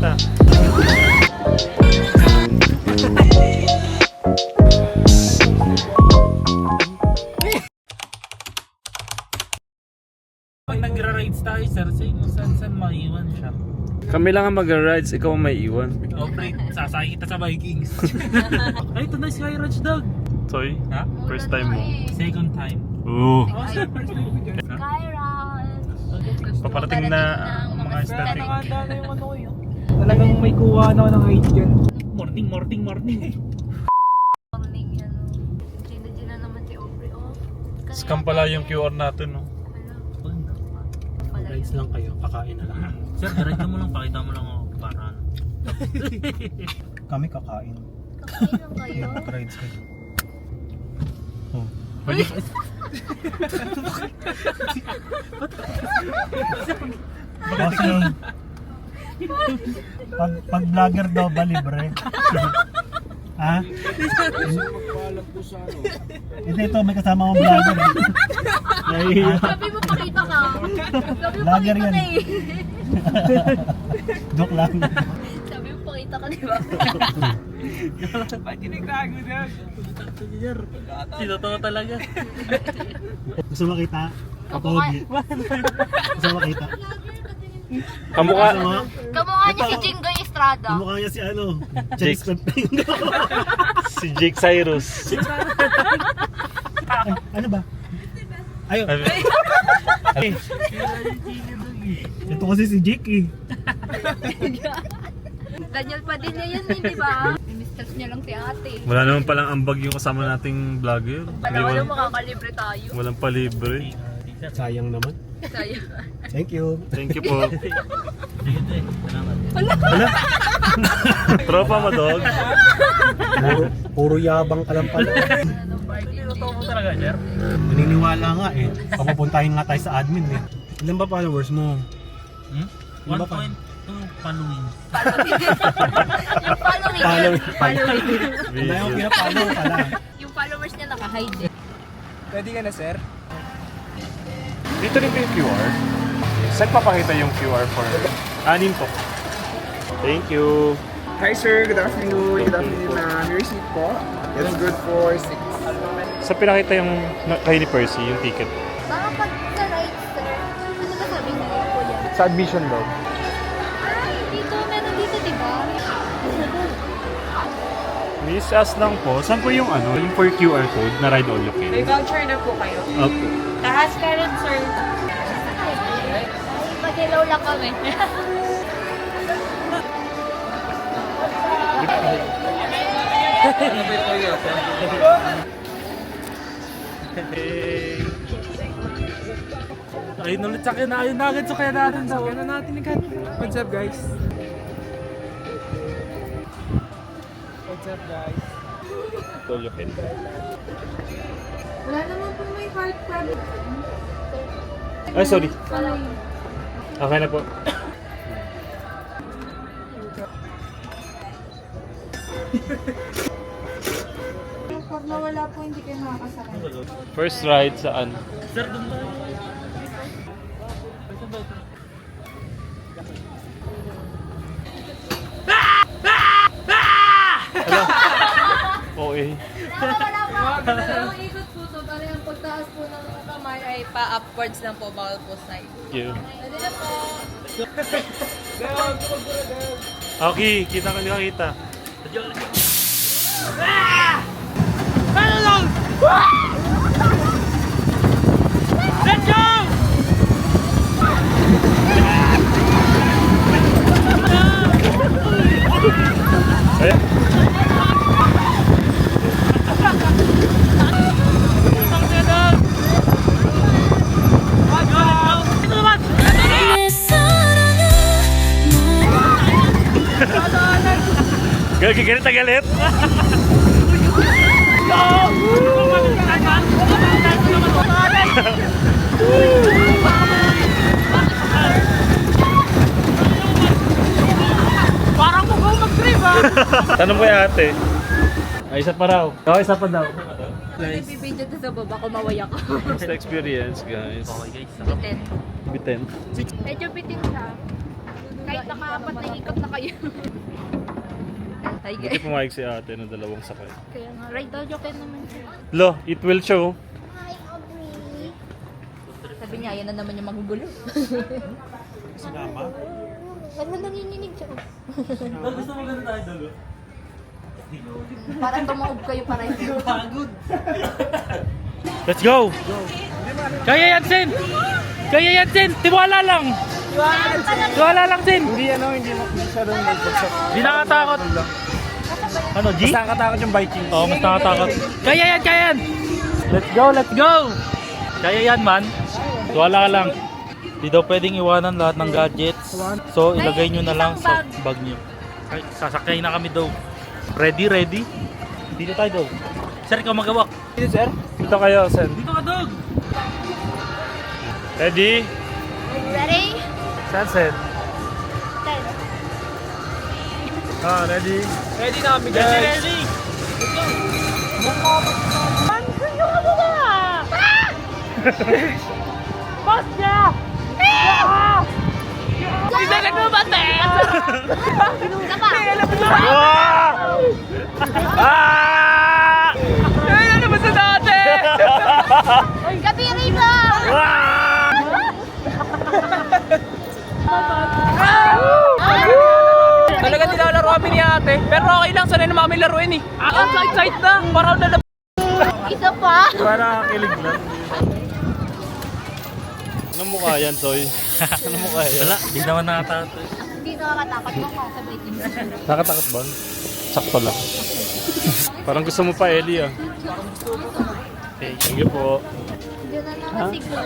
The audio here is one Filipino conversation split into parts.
kita. Pag nagra-rides tayo, sir, saan maiwan siya? Kami lang ang magra-rides, ikaw ang may iwan. Oh, pre, sasakay kita sa Vikings. Ay, ito na si Skyraj Dog. Soy, Ha? first time mo. Second time. Oo. Oh, sir, first time. Skyride. Paparating na ang mga static. Nakakanda na yung ano ko yun. Talagang may kuha na ako ng height dyan. Morning. Morning yan. Gina naman si Aubrey. Oh. Scam pala yung QR natin, no? Rides lang kayo, kakain na lang. Sir, diretso mo lang, pakita mo lang ako para ano. Kami kakain. Kakain lang kayo. Rides kayo. Oh. Kasi pag vlogger daw ba libre? Ha? Ito may kasama akong vlogger eh. Nahihiya. Sabi mo pakita ka. Sabi mo Vlogger pakita yan. ka eh. Joke lang. Sabi mo pakita ka, di ba? Sinotoo talaga. Gusto makita? Pogi. Gusto makita? Kamukha. Kamukha niya si Jingoy Estrada. Kamukha niya si ano? Jake. Jake Pepingo. Si Jake Cyrus. Ay, ano ba? Ayun. Ay. Ito kasi si Jake eh. Daniel pa din niya yan eh, di ba? Mistress niya lang si ate. Wala naman palang ambag yung kasama nating vlogger. Alam mo makakalibre tayo. Walang palibre. Sayang naman. Sayang. Thank you. Thank you po. Sige, salamat. Tropa mo, dog. Puro yabang ka lang pala. Sinotoo mo talaga, sir? Maniniwala nga eh. Papupuntahin nga tayo sa admin eh. Ilan ba followers mo? 1.2 following. Yung following Ang dami mo pinapollow pala. Yung followers niya naka-hide eh. Ready ka na sir? Dito rin ba yung QR? Saan papakita yung QR for? Anin po. Thank you. Hi sir, good afternoon. Good afternoon na may receipt po. It's good for 6. Sa pinakita yung kay ni Percy, yung ticket. Baka pag sa right, sir, ano ba sabi niya po yan? Sa admission daw. Ay, dito, meron dito, di ba? Miss, ask lang po, saan po yung ano, yung for QR code na ride all you can? May voucher na po kayo. Okay. Tahas ka rin, sir. Ay, mag-hello lang kami. Ayun ulit sa kanya, ayun na agad sa kanya natin. Sa kanya natin agad. What's up guys? What's up guys? All you can. Wala naman po may heart problem. Ay, sorry. Okay na po. Pag nawala po, hindi kayo makakasakay. First ride saan? Sir, doon tayo. OA. Wala po. Ang ikot po to, bali ang pagtaas po ng kamay ay pa-upwards lang po, bawal po side. Thank you. Pwede na po. Okay, kita ka nila kita. Let's go! Ayan. Galit na galit. Parang mo mag-trip ha! Tanong ko yung ate. Ay, isa pa raw. Okay, isa pa daw. Nagbibidyo to sa baba, kumaway ako. Basta experience, guys. Okay guys, Bitin. Bitin. Medyo bitin siya. Kahit nakaapat na ikot na kayo. Hi Buti pumayag si ate ng dalawang sakay. Kaya nga, right daw joke naman siya. Lo, it will show. Hi, Aubrey. Sabi niya, yan na naman yung magugulo. Sinama. Wala nanginginig siya. Gusto mo ganun tayo dalo? Parang tumaob kayo pareho. Pagod. Let's go! Kaya yan, Sen! Kaya yan, Sen! Tiwala lang! Tiwala lang, Sen! Hindi siya doon nagbagsak. Di nakatakot. Ano, G? Basta nakatakot yung biking. Oo, mas nakatakot. Kaya yan, kaya yan! Let's go, let's go! Kaya yan, man. Tiwala ka lang. Di daw pwedeng iwanan lahat ng gadgets. So, ilagay nyo na lang sa bag nyo. Ay, sasakay na kami daw. Ready, ready? Dito tayo daw. Sir, ikaw magawak. Dito, sir. Dito kayo, Sen. Dito ka, dog! Ready? Ready? Sen, Sen. 10. Ready? Ready na kami, guys. Ready, ready! Isa ka numate! Isa pa! Ano naman sa dati? Kapiri mo! Talaga nilalaro kami ni ate. Pero okay lang, sanay na mami laruin eh. Ang excited na. Parang nalab... Isa pa! Para nakakilig lang. Anong mukha yan, Soy? Anong mukha yan? Wala, di naman nakatakot. Hindi nakakatakot mo kung sa breaking. Nakatakot ba? Sakto lang. Parang gusto mo pa, Ellie, ah. Okay, thank you po. Diyan na naman signal.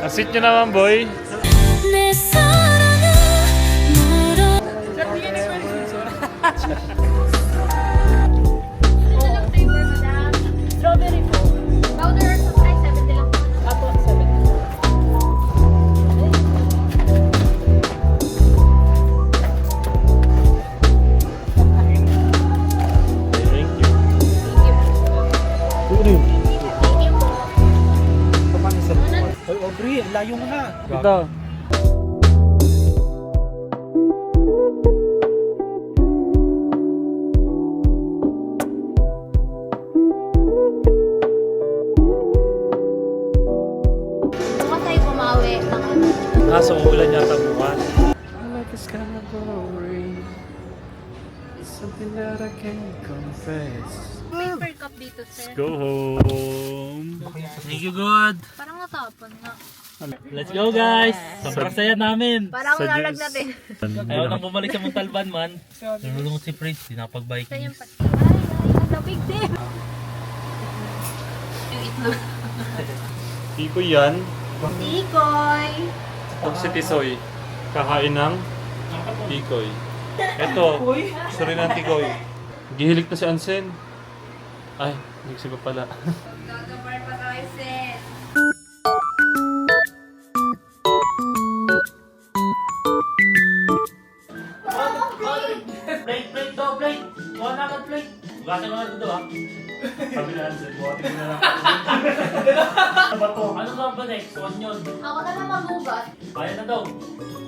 Ang sweet nyo naman, boy. Strawberry po. Powder sa price 70 lang. Apo, 70. Thank you. Thank you po. Ay, Aubrey, ang layo mo na. Ito. Bukas tayo pumawi ng ano. Kaso uulan yata bukas. Like it's kind of boring. It's something that I can't confess. May per cup dito, sir. Go home. Thank you, God. Parang natapon nga. Let's go, guys. Sobrang saya namin. Parang Sa lalag Diyos. natin. Ayaw nang bumalik sa Montalban, man. Nalulungot si Prince, Sa yung pinapag-Vikings. pati. Ay, ang lamig din. Yung itlog. Tiko yan. Tikoy! Pag si Tisoy, kakain ng tikoy. Eto, gusto rin ng tikoy. Gihilig na si Ansen. Ay, nagsiba pala. Gagabar pa tayo, sis. Plate daw, plate. Kuha na agad plate. Hugasan mo na dito, ha? Sabi na Ansen, buhatin mo na lang. Ano ba ba next? Onion. Ako na lang magugat. Kaya na daw.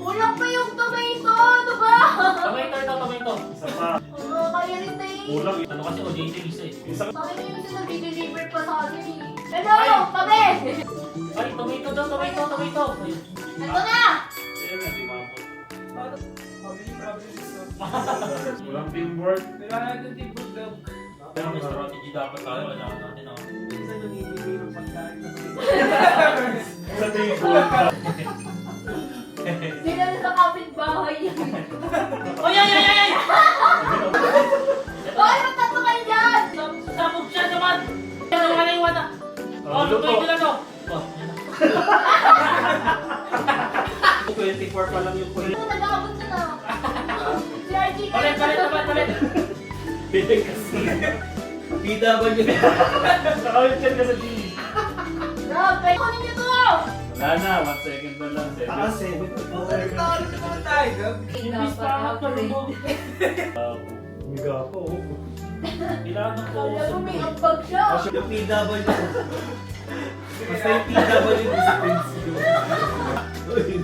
Kulang pa yung tomato! Ano ba? Tomato ito, tomato. Isa pa. Oo, kaya rin tayo. Kulang. Ano kasi OJT isa eh. Bakit yung isa nag-deliver pa sa akin eh? Hello! Tabi! Ay, tomato daw, tomato, tomato. Ito na! Ayan na, di maapot. Walang teamwork. Pero may strategy dapat tayo. Wala natin ako. Sa table. Sila na sa kapitbahay. Oy, ay, ay, ay, ay! Hoy, magtatlo kayo dyan! Sabog siya naman! Ano ka na iwan na? Oh, lutoy ko lang to. Oh, yan na. 24 pa lang yung point. Ito, nag-aabot na na. Si RG na. Palit, palit naman, palit. PW. Nakawit ka sa team. Rob, kaya kunin niyo to! Wala na, 1 second na lang. Taas 74. Imbis pa ako pa rin mo. Umiga ako. Kailangan ng Kala focus. mo may ambag siya. Yung PW. Basta yung PW disciplines yun.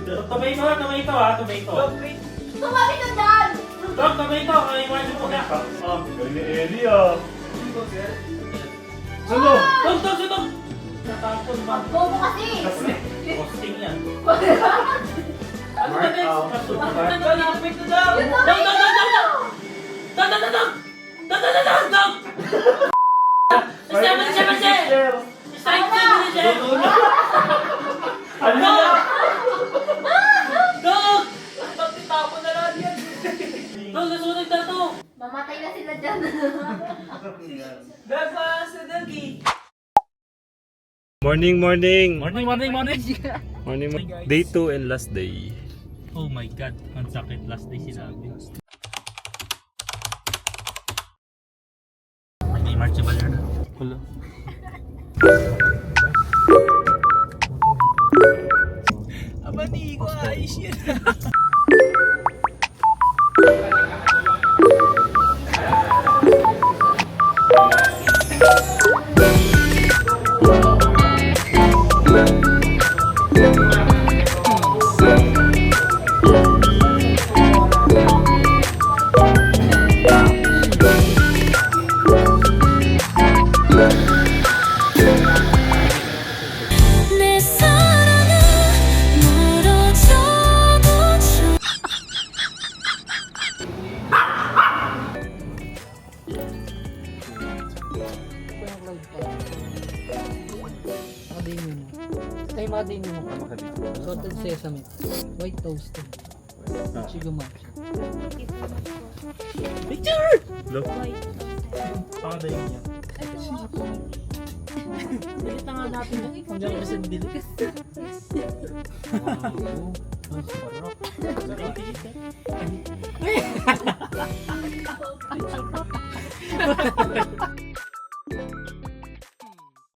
Tomato ha, tomato ha, tomato. Tumami ka dyan! Dog, tomato, kaiwan niyo muna. Oh, galing ni Ellie ah. Sulo! Dog, dog, dog! Natapon ba? Bobo kasi! Posting yan. Ano ba guys? out. Ano ba lapit na daw? Yung Dog, dog, dog, dog, dog! Dog, dog, dog, dog! Dog, dog, dog, dog, dog! Siya, siya, siya! Strike to me, siya! Ano na? Dog! Pagtitapon na lang yan! Dog, nasunog na to! Mamatay na sila dyan. Gagwa sa dagi! Morning, morning! Morning, morning, morning! Morning, day 2 and last day. Oh my God, ang sakit. Last day sinabi. May marchable yun. Wala. Abani ko ayos yun. 내 사랑은 멀어져보죠 Kay Madin mo salted sesame, white toasted, chigomatsu. Look. Pakadayin niya. Dilit na nga natin hanggang kasi dilit. Wow, ang sarap.